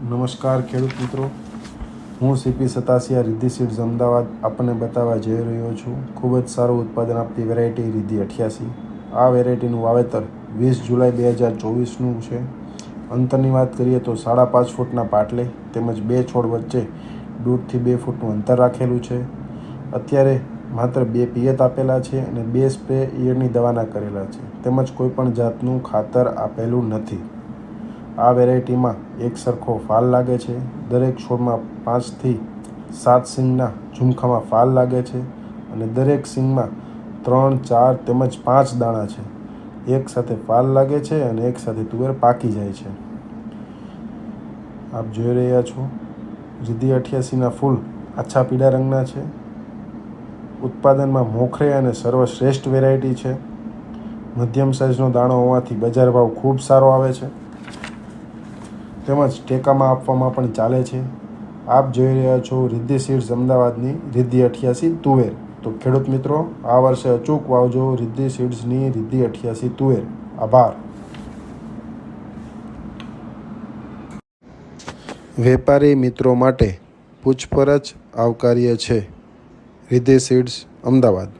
નમસ્કાર ખેડૂત મિત્રો, હું સીપી સતાસિયા રિદ્ધિ સીડ્સ અમદાવાદ આપણને બતાવવા જઈ રહ્યો છું. ખૂબ જ સારું ઉત્પાદન આપતી વેરાયટી રિદ્ધિ 88. આ વેરાયટીનું વાવેતર 20 જુલાઈ 2024નું છે. અંતરની વાત કરીએ તો 5.5 ફૂટના પાટલે તેમજ બે છોડ વચ્ચે 1.5 થી 2 ફૂટનું અંતર રાખેલું છે. અત્યારે માત્ર 2 પિયત આપેલા છે અને 2 સ્પ્રે ઈયળની દવાના કરેલા છે, તેમજ કોઈપણ જાતનું ખાતર આપેલું નથી. આ વેરાયટીમાં એક સરખો ફાલ લાગે છે. દરેક છોડમાં 5 થી 7 સિંગના ઝુમખામાં ફાલ લાગે છે અને દરેક સિંગમાં 3, 4 તેમજ 5 દાણા છે. એક સાથે ફાલ લાગે છે અને એક સાથે તુવેર પાકી જાય છે. આપ જોઈ રહ્યા છો, રિદ્ધિ 88ના ફૂલ આછા પીળા રંગના છે. ઉત્પાદનમાં મોખરે અને સર્વશ્રેષ્ઠ વેરાયટી છે. મધ્યમ સાઇઝનો દાણો હોવાથી બજાર ભાવ ખૂબ સારો આવે છે, તેમજ ટેકામાં આપવામાં પણ ચાલે છે. આપ જોઈ રહ્યા છો રિદ્ધિ સીડ્સ અમદાવાદની રિદ્ધિ 88 તુવેર. તો ખેડૂત મિત્રો, આ વર્ષે અચૂક વાવજો રિદ્ધિ સીડ્સની રિદ્ધિ 88 તુવેર. આભાર. વેપારી મિત્રો માટે પૂછપરછ આવકાર્ય છે. રિદ્ધિ સીડ્સ અમદાવાદ.